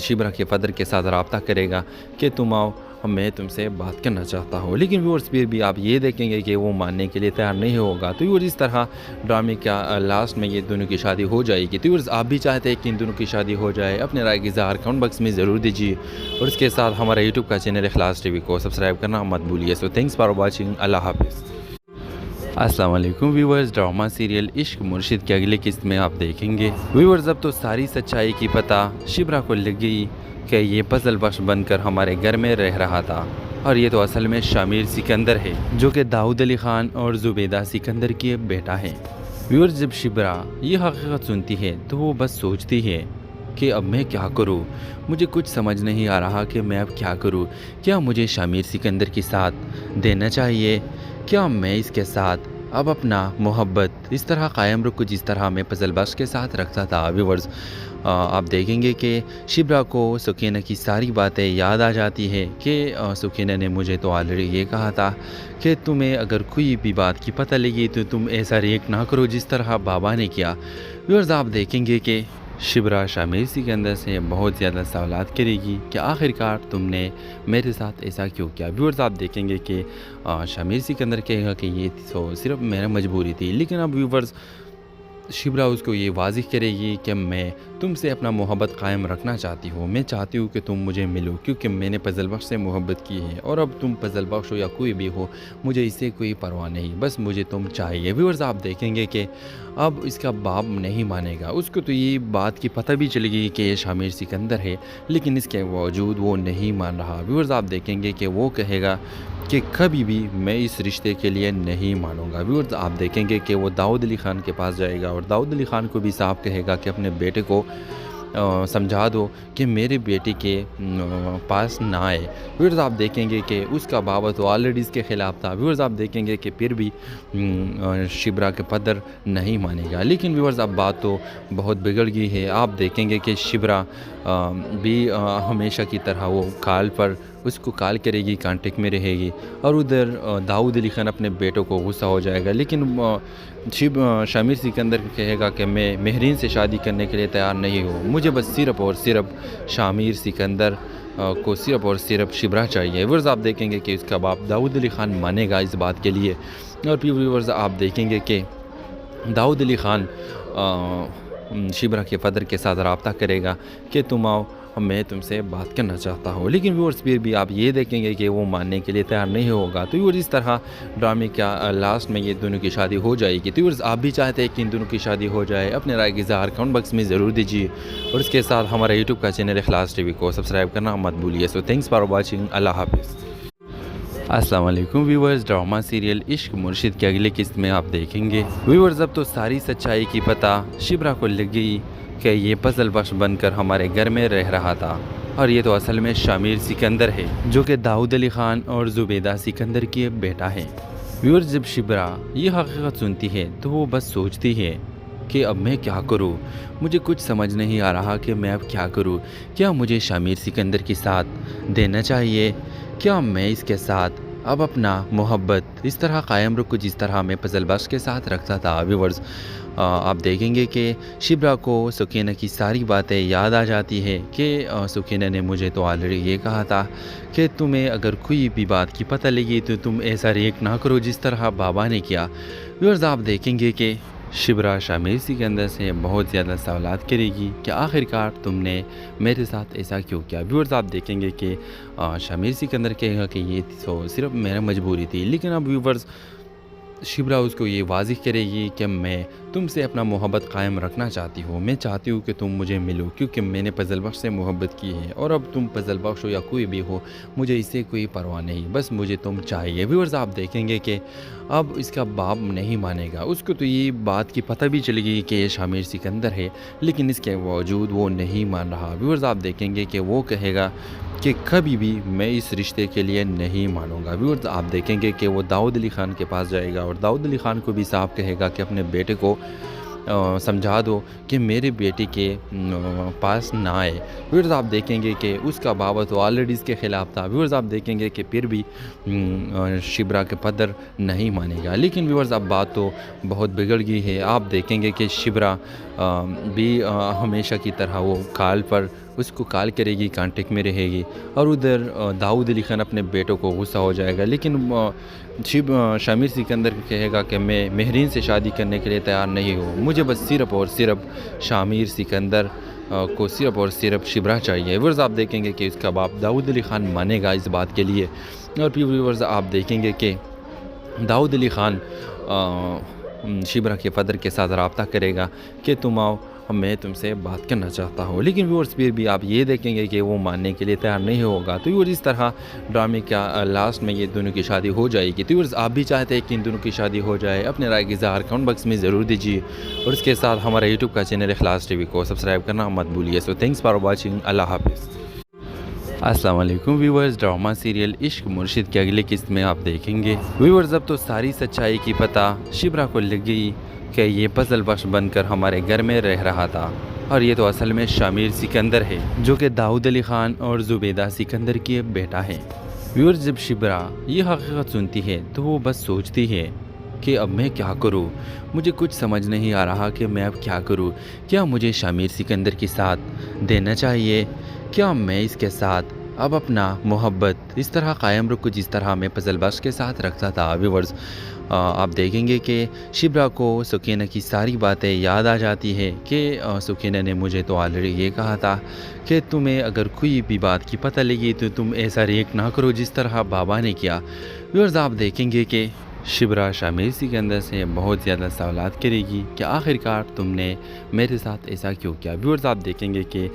شبرا کے فادر کے ساتھ رابطہ کرے گا کہ تم آؤ، میں تم سے بات کرنا چاہتا ہوں، لیکن ویورز پھر بھی آپ یہ دیکھیں گے کہ وہ ماننے کے لیے تیار نہیں ہوگا۔ تو ویورز اس طرح ڈرامے کا لاسٹ میں یہ دونوں کی شادی ہو جائے گی۔ تو ویورز آپ بھی چاہتے ہیں کہ ان دونوں کی شادی ہو جائے، اپنے رائے کا اظہار کمنٹ باکس میں ضرور دیجیے، اور اس کے ساتھ ہمارا یوٹیوب کا چینل اخلاص ٹی وی کو سبسکرائب کرنا مت بھولیے۔ سو تھینکس فار واچنگ، اللہ حافظ۔ السلام علیکم ویورز، ڈرامہ سیریل عشق مرشد کی اگلی قسط میں آپ دیکھیں گے۔ ویورز اب تو ساری سچائی کی پتہ شبرا کو لگ گئی کہ یہ پزل بخش بن کر ہمارے گھر میں رہ رہا تھا، اور یہ تو اصل میں شامر سکندر ہے، جو کہ داؤد علی خان اور زبیدہ سکندر کی بیٹا ہے۔ ویورز جب شبرا یہ حقیقت سنتی ہے تو وہ بس سوچتی ہے کہ اب میں کیا کروں، مجھے کچھ سمجھ نہیں آ رہا کہ میں اب کیا کروں، کیا مجھے شامر سکندر کے ساتھ دینا چاہیے، کیا میں اس کے ساتھ اب اپنا محبت اس طرح قائم رکھوں جس طرح میں پزل بخش کے ساتھ رکھتا تھا۔ ویورز آپ دیکھیں گے کہ شبرا کو سکینہ کی ساری باتیں یاد آ جاتی ہے کہ سکینہ نے مجھے تو آلریڈی یہ کہا تھا کہ تمہیں اگر کوئی بھی بات کی پتہ لگی تو تم ایسا ریئیکٹ نہ کرو جس طرح بابا نے کیا۔ ویورز آپ دیکھیں گے کہ شبرا شامر سکندر سے بہت زیادہ سوالات کرے گی کہ آخرکار تم نے میرے ساتھ ایسا کیوں کیا۔ ویورز آپ دیکھیں گے کہ شامر سکندر کہے گا کہ یہ تو صرف میرا مجبوری تھی، لیکن اب ویورز शिब्रा उसको ये वाज़िह करेगी कि मैं तुमसे अपना मोहब्बत कायम रखना चाहती हूँ, मैं चाहती हूँ कि तुम मुझे मिलो, क्योंकि मैंने फजल बख्श से मोहब्बत की है और अब तुम फजल बख्श हो या कोई भी हो, मुझे इससे कोई परवाह नहीं, बस मुझे तुम चाहिए। व्यूअर्स, आप देखेंगे कि अब इसका बाप नहीं मानेगा। उसको तो ये बात की पता भी चलेगी कि ये शामिर सिकंदर है, लेकिन इसके बावजूद वो नहीं मान रहा। व्यूअर्स, आप देखेंगे कि वो कहेगा कि कभी भी मैं इस रिश्ते के लिए नहीं मानूंगा। व्यूअर्स, आप देखेंगे कि वो दाऊद अली ख़ान के पास जाएगा और दाऊद अली ख़ान को भी साफ कहेगा कि अपने बेटे को समझा दो कि मेरे बेटे के पास ना आए। व्यूअर्स, आप देखेंगे कि उसका बाबा तो ऑलरेडी इसके ख़िलाफ़ था। व्यूअर्स, आप देखेंगे कि फिर भी शिब्रा के पदर नहीं मानेगा। लेकिन व्यूअर्स, अब बात तो बहुत बिगड़ गई है। आप देखेंगे कि शिब्रा भी हमेशा की तरह वो कॉल पर उसको कॉल करेगी, कांटेक्ट में रहेगी और उधर दाऊद अली ख़ान अपने बेटों को गुस्सा हो जाएगा। लेकिन शामिर सिकंदर कहेगा कि मैं मेहरीन से शादी करने के लिए तैयार नहीं हूँ, मुझे बस सिर्फ़ और सिर्फ शामिर सिकंदर को सिर्फ़ और सिर्फ शिब्रा चाहिए। व्यूअर्स, आप देखेंगे कि इसका बाप दाऊद अली ख़ान मानेगा इस बात के लिए। और फिर व्यूअर्स, आप देखेंगे कि दाऊद अली ख़ान शिब्रा के फदर के साथ रब्ता करेगा कि तुम आओ, मैं तुमसे बात करना चाहता हूँ। लेकिन व्यूअर्स, फिर भी आप ये देखेंगे कि वो मानने के लिए तैयार नहीं होगा। तो व्यूअर्स, इस तरह ड्रामे का लास्ट में ये दोनों की शादी हो जाएगी। तो व्यूअर्स, आप भी चाहते हैं कि इन दोनों की शादी हो जाए? अपने राय की इज़हार कमेंट बॉक्स में ज़रूर दीजिए और इसके साथ हमारा यूट्यूब का चैनल इखलास टीवी को सब्सक्राइब करना मत भूलिए। So thanks for watching. अल्लाह हाफिज़। अस्सलाम वालेकुम व्यूअर्स, ड्रामा सीरियल इश्क मुर्शिद की अगली किस्त में आप देखेंगे। व्यूअर्स, अब तो सारी सच्चाई की पता शिब्रा को लग गई कि ये फजल बख्श बनकर हमारे घर में रह रहा था और ये तो असल में शामिर सिकंदर है, जो कि दाऊद अली ख़ान और ज़ुबैदा सिकंदर की बेटा है। व्यूअर्स, जब शिब्रा ये हकीकत सुनती है तो वो बस सोचती है कि अब मैं क्या करूं, मुझे कुछ समझ नहीं आ रहा कि मैं अब क्या करूं। क्या मुझे शामिर सिकंदर के साथ देना चाहिए? क्या मैं इसके साथ अब अपना मोहब्बत इस तरह कायम रखूं जिस तरह मैं फजल बख्श के साथ रखता था? व्यूअर्स, आप देखेंगे कि शिब्रा को सुकीना की सारी बातें याद आ जाती है कि सुकीना ने मुझे तो ऑलरेडी ये कहा था कि तुम्हें अगर कोई भी बात की पता लगी तो तुम ऐसा रिएक्ट ना करो जिस तरह बाबा ने किया। व्यूअर्स, आप देखेंगे कि शिब्रा शामिर सिकंदर से बहुत ज़्यादा सवालात करेगी कि आखिरकार तुमने मेरे साथ ऐसा क्यों किया। व्यूअर्स, आप देखेंगे कि शामिर सिकंदर कहेगा कि ये तो सिर्फ मेरा मजबूरी थी। लेकिन अब व्यूअर्स, शिब्रा उसको ये वाज़िह करेगी कि मैं तुमसे अपना मोहब्बत कायम रखना चाहती हूँ, मैं चाहती हूँ कि तुम मुझे मिलो, क्योंकि मैंने फजल बख्श से मोहब्बत की है और अब तुम फजल बख्श हो या कोई भी हो, मुझे इससे कोई परवाह नहीं, बस मुझे तुम चाहिए। व्यूअर्स, आप देखेंगे कि अब इसका बाप नहीं मानेगा। उसको तो ये बात की पता भी चलेगी कि ये शामिर सिकंदर है, लेकिन इसके बावजूद वो नहीं मान रहा। व्यूअर्स, आप देखेंगे कि वो कहेगा कि कभी भी मैं इस रिश्ते के लिए नहीं मानूंगा। व्यूअर्स, आप देखेंगे कि वो दाऊद अली ख़ान के पास जाएगा और दाऊद अली ख़ान को भी साफ कहेगा कि अपने बेटे को समझा दो कि मेरे बेटे के पास ना आए। व्यूअर्स, आप देखेंगे कि उसका बाबा तो ऑलरेडी इसके ख़िलाफ़ था। व्यूअर्स, आप देखेंगे कि फिर भी शिब्रा के पदर नहीं मानेगा। लेकिन व्यूअर्स, अब बात तो बहुत बिगड़ गई है। आप देखेंगे कि शिब्रा भी हमेशा की तरह वो कॉल पर उसको कॉल करेगी, कांटेक्ट में रहेगी और उधर दाऊद अली ख़ान अपने बेटों को गुस्सा हो जाएगा। लेकिन शामिर सिकंदर कहेगा कि मैं मेहरीन से शादी करने के लिए तैयार नहीं हूँ, मुझे बस सिर्फ़ और सिर्फ शामिर सिकंदर को सिर्फ़ और सिर्फ शिब्रा चाहिए। व्यूअर्स, आप देखेंगे कि उसका बाप दाऊद अली ख़ान मानेगा इस बात के लिए। और फिर व्यूअर्स, आप देखेंगे कि दाऊद अली ख़ान शिब्रा के फदर के साथ रब्ता करेगा कि तुम आओ, मैं तुमसे बात करना चाहता हूँ। लेकिन व्यूअर्स, फिर भी आप ये देखेंगे कि वो मानने के लिए तैयार नहीं होगा। तो व्यूअर्स, इस तरह ड्रामे का लास्ट में ये दोनों की शादी हो जाएगी। तो व्यूअर्स, आप भी चाहते हैं कि इन दोनों की शादी हो जाए? अपने राय की इज़हार कमेंट बॉक्स में ज़रूर दीजिए और इसके साथ हमारा यूट्यूब का चैनल इखलास टीवी को सब्सक्राइब करना मत भूलिए। So thanks for watching. अल्लाह हाफिज़। अस्सलाम वालेकुम व्यूअर्स, ड्रामा सीरियल इश्क मुर्शिद की अगली किस्त में आप देखेंगे। व्यूअर्स, अब तो सारी सच्चाई की पता शिब्रा को लग गई कि ये फजल बख्श बनकर हमारे घर में रह रहा था और ये तो असल में शामिर सिकंदर है, जो कि दाऊद अली ख़ान और ज़ुबैदा सिकंदर की बेटा है। व्यूअर्स, जब शिब्रा ये हकीकत सुनती है तो वो बस सोचती है कि अब मैं क्या करूं, मुझे कुछ समझ नहीं आ रहा कि मैं अब क्या करूं। क्या मुझे शामिर सिकंदर के साथ देना चाहिए? क्या मैं इसके साथ अब अपना मोहब्बत इस तरह कायम रखो जिस तरह मैं पजल बख्श के साथ रखता था। व्यूअर्स, आप देखेंगे कि शिब्रा को सुकीना की सारी बातें याद आ जाती है कि सुकीना ने मुझे तो ऑलरेडी ये कहा था कि तुम्हें अगर कोई भी बात की पता लगी तो तुम ऐसा रिएक्ट ना करो जिस तरह बाबा ने किया। व्यूअर्स, आप देखेंगे कि शिब्रा शामिर सिकंदर से बहुत ज़्यादा सवालात करेगी कि आखिरकार तुमने मेरे साथ ऐसा क्यों किया। व्यूअर्स, आप देखेंगे कि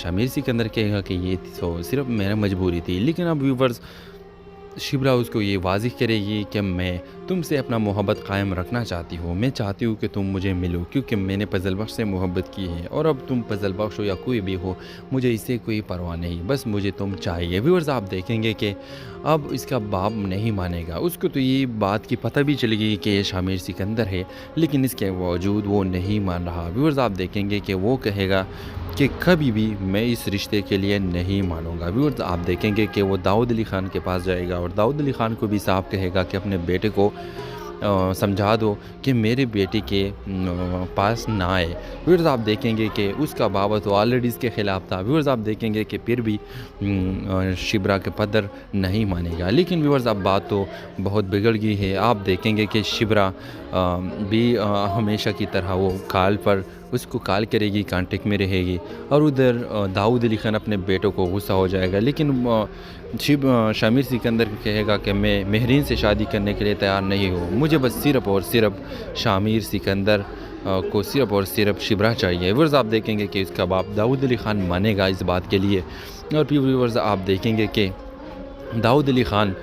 शामिर सिकंदर कहेगा कि ये तो सिर्फ मेरा मजबूरी थी, लेकिन अब व्यूअर्स शिब्रा उसको ये वाज़िह करेगी कि मैं तुमसे अपना मोहब्बत कायम रखना चाहती हूँ। मैं चाहती हूँ कि तुम मुझे मिलो क्योंकि मैंने पजल बख्श से मोहब्बत की है और अब तुम पजल बख्श हो या कोई भी हो, मुझे इससे कोई परवाह नहीं, बस मुझे तुम चाहिए। व्यूअर्स, आप देखेंगे कि अब इसका बाप नहीं मानेगा। उसको तो ये बात की पता भी चली गई कि ये शामिर सिकंदर है, लेकिन इसके बावजूद वो नहीं मान रहा। व्यूअर्स, आप देखेंगे कि वो कहेगा कि कभी भी मैं इस रिश्ते के लिए नहीं मानूंगा। व्यूअर्स, आप देखेंगे कि वो दाऊद अली ख़ान के पास जाएगा और दाऊद अली ख़ान को भी साफ कहेगा कि अपने बेटे को समझा दो कि मेरे बेटे के पास ना आए। व्यूअर्स, आप देखेंगे कि उसका बाबा तो ऑलरेडी इसके ख़िलाफ़ था। व्यूअर्स, आप देखेंगे कि फिर भी शिब्रा के पदर नहीं मानेगा। लेकिन व्यूअर्स, अब बात तो बहुत बिगड़ गई है। आप देखेंगे कि शिब्रा भी हमेशा की तरह वो कॉल पर उसको कॉल करेगी, कांटेक्ट में रहेगी और उधर दाऊद अली ख़ान अपने बेटों को गुस्सा हो जाएगा। लेकिन शामिर सिकंदर कहेगा कि मैं महरीन से शादी करने के लिए तैयार नहीं हूँ, मुझे बस सिर्फ़ और सिर्फ शामिर सिकंदर को सिर्फ और सिर्फ शिब्रा चाहिए। व्यूअर्स, आप देखेंगे कि उसका बाप दाऊद अली ख़ान मानेगा इस बात के लिए। और फिर व्यूअर्स, आप देखेंगे कि दाऊद अली ख़ान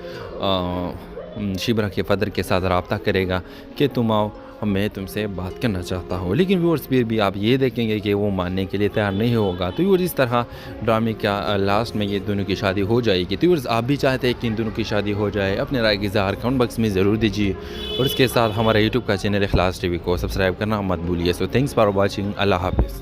शिब्रा के फ़दर के साथ रब्ता करेगा कि तुम आओ, मैं तुमसे बात करना चाहता हूँ। लेकिन व्यूअर्स, फिर भी आप ये देखेंगे कि वो मानने के लिए तैयार नहीं होगा। तो व्यूअर्स, इस तरह ड्रामे का लास्ट में ये दोनों की शादी हो जाएगी। तो व्यूअर्स, आप भी चाहते हैं कि इन दोनों की शादी हो जाए, अपने राय की इज़हार कमेंट बॉक्स में ज़रूर दीजिए और इसके साथ हमारा यूट्यूब का चैनल इखलास टीवी को सब्सक्राइब करना मत भूलिए। So thanks for watching. अल्लाह हाफिज़।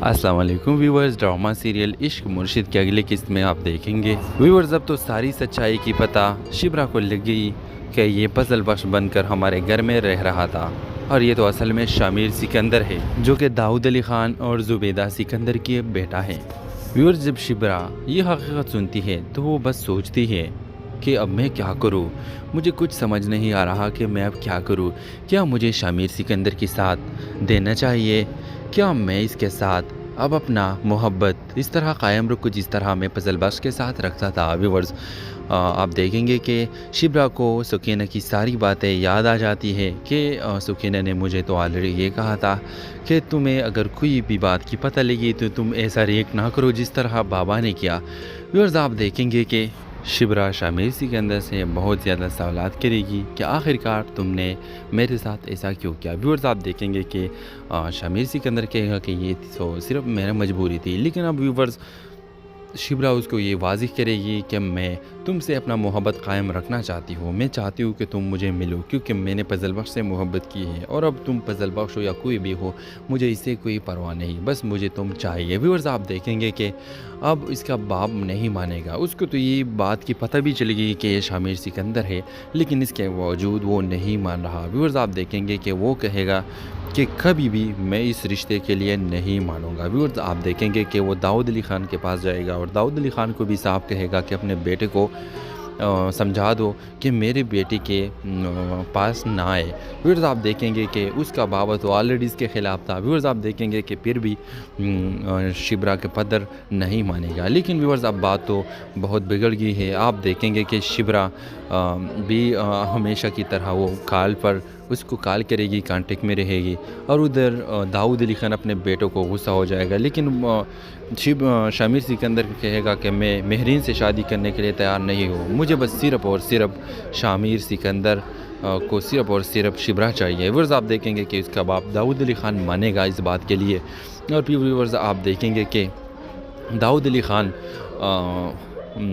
अस्सलाम वालेकुम व्यूअर्स, ड्रामा सीरियल इश्क मुर्शिद की अगली किस्त में आप देखेंगे। व्यूअर्स, अब तो सारी सच्चाई की पता शिब्रा को लग गई कि ये पजल बख्श बनकर हमारे घर में रह रहा था और ये तो असल में शामिर सिकंदर है जो कि दाऊद अली ख़ान और ज़ुबैदा सिकंदर की बेटा है। व्यूअर्स, जब शिब्रा ये हकीकत सुनती है तो वो बस सोचती है कि अब मैं क्या करूं, मुझे कुछ समझ नहीं आ रहा कि मैं अब क्या करूं। क्या मुझे शामिर सिकंदर के साथ देना चाहिए? क्या मैं इसके साथ अब अपना मोहब्बत इस तरह कायम रखूँ जिस तरह मैं पजल बख्श के साथ रखता था? व्यूअर्स, आप देखेंगे कि शिब्रा को सुकीना की सारी बातें याद आ जाती है कि सुकीना ने मुझे तो ऑलरेडी ये कहा था कि तुम्हें अगर कोई भी बात की पता लगी तो तुम ऐसा रिएक्ट ना करो जिस तरह बाबा ने किया। व्यूअर्स, आप देखेंगे कि शिब्रा शामिर सिकंदर से बहुत ज़्यादा सवालात करेगी कि आखिरकार तुमने मेरे साथ ऐसा क्यों किया। व्यूअर्स, आप देखेंगे कि शामिर सिकंदर कहेगा कि ये तो सिर्फ मेरा मजबूरी थी, लेकिन अब व्यूअर्स शिब्रा उसको ये वाज़िह करेगी कि मैं तुमसे अपना मोहब्बत कायम रखना चाहती हूँ। मैं चाहती हूँ कि तुम मुझे मिलो क्योंकि मैंने पजल बख्श से मोहब्बत की है और अब तुम पजल बख्श हो या कोई भी हो, मुझे इससे कोई परवाह नहीं, बस मुझे तुम चाहिए। व्यूअर्स, आप देखेंगे कि अब इसका बाप नहीं मानेगा। उसको तो ये बात की पता भी चली गई कि ये शामिर सिकंदर है, लेकिन इसके बावजूद वो नहीं मान रहा। व्यूअर्स, आप देखेंगे कि वो कहेगा कि कभी भी मैं इस रिश्ते के लिए नहीं मानूंगा। व्यूअर्स, आप देखेंगे कि वो दाऊद अली ख़ान के पास जाएगा और दाऊद अली ख़ान को भी साफ कहेगा कि अपने बेटे को समझा दो कि मेरे बेटे के पास ना आए। व्यूअर्स, आप देखेंगे कि उसका बाबा तो ऑलरेडी इसके ख़िलाफ़ था। व्यूअर्स, आप देखेंगे कि फिर भी शिब्रा के पदर नहीं मानेगा। लेकिन व्यूअर्स, अब बात तो बहुत बिगड़ गई है। आप देखेंगे कि शिब्रा भी हमेशा की तरह वो कॉल पर उसको कॉल करेगी, कांटेक्ट में रहेगी और उधर दाऊद अली ख़ान अपने बेटों को गुस्सा हो जाएगा। लेकिन शामिर सिकंदर कहेगा कि मैं महरीन से शादी करने के लिए तैयार नहीं हूँ, मुझे बस सिर्फ़ और सिर्फ शामिर सिकंदर को सिर्फ और सिर्फ शिब्रा चाहिए। व्यूअर्स, आप देखेंगे कि उसका बाप दाऊद अली ख़ान मानेगा इस बात के लिए। और फिर व्यूअर्स, आप देखेंगे कि दाऊद अली ख़ान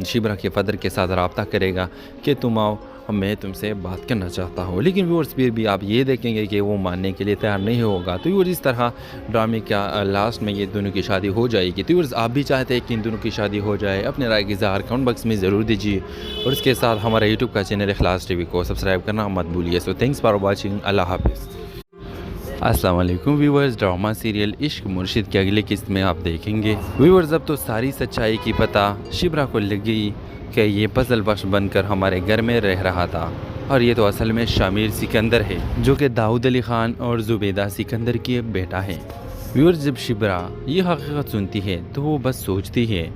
शिब्रा के फ़दर के साथ रब्ता करेगा कि तुम आओ, मैं तुमसे बात करना चाहता हूँ। लेकिन व्यूअर्स, फिर भी आप ये देखेंगे कि वो मानने के लिए तैयार नहीं होगा। तो व्यूअर्स, इस तरह ड्रामे का लास्ट में ये दोनों की शादी हो जाएगी। तो व्यूअर्स, आप भी चाहते हैं कि इन दोनों की शादी हो जाए, अपने राय की इज़हार कमेंट बॉक्स में ज़रूर दीजिए और इसके साथ हमारा यूट्यूब का चैनल इखलास टीवी को सब्सक्राइब करना मत भूलिए। So thanks for watching. अल्लाह हाफिज़। अस्सलाम वालेकुम व्यूवर्स, ड्रामा सीरियल इश्क मुर्शिद की अगली किस्त में आप देखेंगे। व्यूवर्स, अब तो सारी सच्चाई की पता शिब्रा को लग गई कि ये पजल बख्श बनकर हमारे घर में रह रहा था और ये तो असल में शामिर सिकंदर है, जो कि दाऊद अली ख़ान और ज़ुबैदा सिकंदर की एक बेटा है। व्यूवर्स, जब शिब्रा ये हकीकत सुनती है तो वो बस सोचती है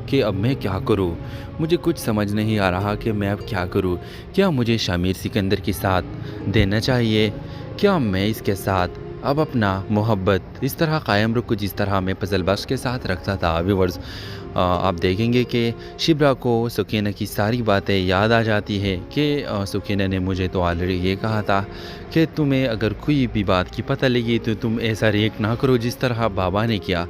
कि अब मैं क्या करूं, मुझे कुछ समझ नहीं आ रहा कि मैं अब क्या करूं। क्या मुझे शामिर सिकंदर के साथ देना चाहिए? क्या मैं इसके साथ अब अपना मोहब्बत इस तरह कायम रखूं जिस तरह मैं पजल बख्श के साथ रखता था? व्यूवर्स, आप देखेंगे कि शिब्रा को सुकीना की सारी बातें याद आ जाती है कि सुकीना ने मुझे तो ऑलरेडी ये कहा था कि तुम्हें अगर कोई भी बात की पता लगी तो तुम ऐसा रिएक्ट ना करो जिस तरह बाबा ने किया।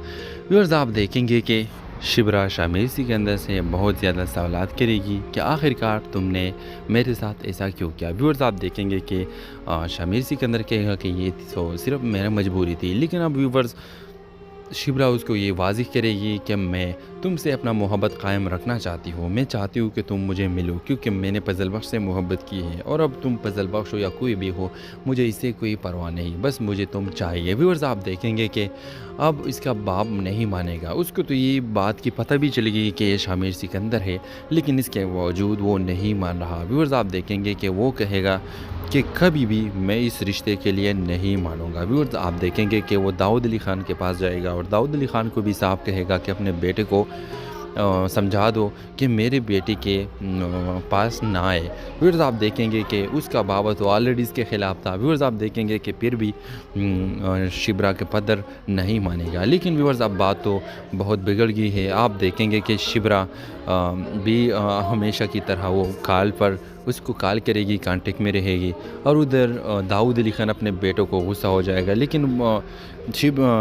व्यूवर्स, आप देखेंगे कि शिब्रा शामिर सिकंदर से बहुत ज़्यादा सवालात करेगी कि आखिरकार तुमने मेरे साथ ऐसा क्यों किया। व्यूअर्स, आप देखेंगे कि शामिर सिकंदर कहेगा कि ये तो सिर्फ मेरा मजबूरी थी, लेकिन अब व्यूअर्स शिब्रा उसको ये वाज़िह करेगी कि मैं तुमसे अपना मोहब्बत कायम रखना चाहती हूँ, मैं चाहती हूँ कि तुम मुझे मिलो क्योंकि मैंने पजल बख्श से मोहब्बत की है और अब तुम पजल बख्श हो या कोई भी हो, मुझे इससे कोई परवाह नहीं, बस मुझे तुम चाहिए। व्यूअर्स, आप देखेंगे कि अब इसका बाप नहीं मानेगा, उसको तो ये बात की पता भी चल गई कि ये शामिर सिकंदर है, लेकिन इसके बावजूद वो नहीं मान रहा। व्यूअर्स, आप देखेंगे कि वो कहेगा कि कभी भी मैं इस रिश्ते के लिए नहीं मानूंगा। व्यूअर्स, आप देखेंगे कि वो दाऊद अली ख़ान के पास जाएगा और दाऊद अली ख़ान को भी साफ कहेगा कि अपने बेटे को समझा दो कि मेरे बेटे के पास ना आए। व्यूअर्स, आप देखेंगे कि उसका बाबा तो ऑलरेडी इसके ख़िलाफ़ था। व्यूअर्स, आप देखेंगे कि फिर भी शिब्रा के पदर नहीं मानेगा, लेकिन व्यूअर्स अब बात तो बहुत बिगड़ गई है। आप देखेंगे कि शिब्रा भी हमेशा की तरह वो कॉल पर उसको कॉल करेगी, कांटेक्ट में रहेगी और उधर दाऊद अली ख़ान अपने बेटों को गुस्सा हो जाएगा, लेकिन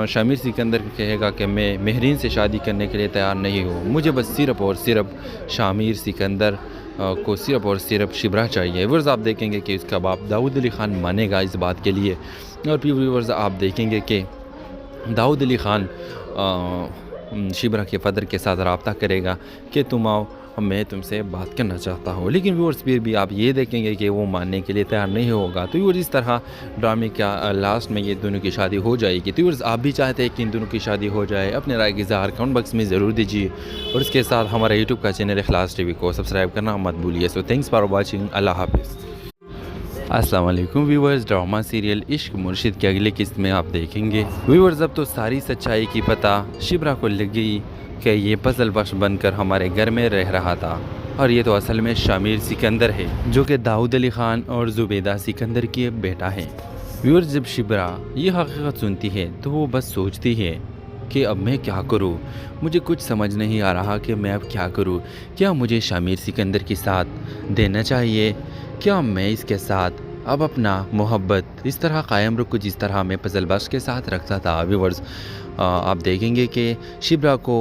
शामिर सिकंदर कहेगा कि मैं महरीन से शादी करने के लिए तैयार नहीं हूँ, मुझे बस सिर्फ़ और सिर्फ शामिर सिकंदर को सिर्फ़ और सिर्फ शिब्रा चाहिए। व्यूअर्स, आप देखेंगे कि उसका बाप दाऊद अली ख़ान मानेगा इस बात के लिए और फिर व्यूअर्स आप देखेंगे कि दाऊद अली ख़ान शिब्रा के फदर के साथ रब्ता करेगा कि तुम आओ, मैं तुमसे बात करना चाहता हूँ, लेकिन व्यूअर्स फिर भी आप ये देखेंगे कि वो मानने के लिए तैयार नहीं होगा। तो व्यूअर्स, इस तरह ड्रामे का लास्ट में ये दोनों की शादी हो जाएगी। तो व्यूअर्स, आप भी चाहते हैं कि इन दोनों की शादी हो जाए? अपने राय की इज़हार कमेंट बॉक्स में ज़रूर दीजिए और इसके साथ हमारा यूट्यूब का चैनल इखलास टीवी को सब्सक्राइब करना मत भूलिए। सो थैंक्स फॉर वॉचिंग, अल्लाह हाफिज़। अस्सलाम वालेकुम व्यूवर्स, ड्रामा सीरियल इश्क मुर्शिद की अगली किस्त में आप देखेंगे। व्यूवर्स, अब तो सारी सच्चाई की पता शिब्रा को लग गई कि ये पजल बख्श बनकर हमारे घर में रह रहा था और ये तो असल में शामिर सिकंदर है, जो कि दाऊद अली ख़ान और ज़ुबैदा सिकंदर की एक बेटा है। व्यूअर्स, जब शिब्रा ये हकीकत सुनती है तो वो बस सोचती है कि अब मैं क्या करूं, मुझे कुछ समझ नहीं आ रहा कि मैं अब क्या करूं। क्या मुझे शामिर सिकंदर के साथ देना चाहिए? क्या मैं इसके साथ अब अपना मोहब्बत इस तरह कायम रखूं जिस तरह मैं पजल बख्श के साथ रखता था? व्यूअर्स, आप देखेंगे कि शिब्रा को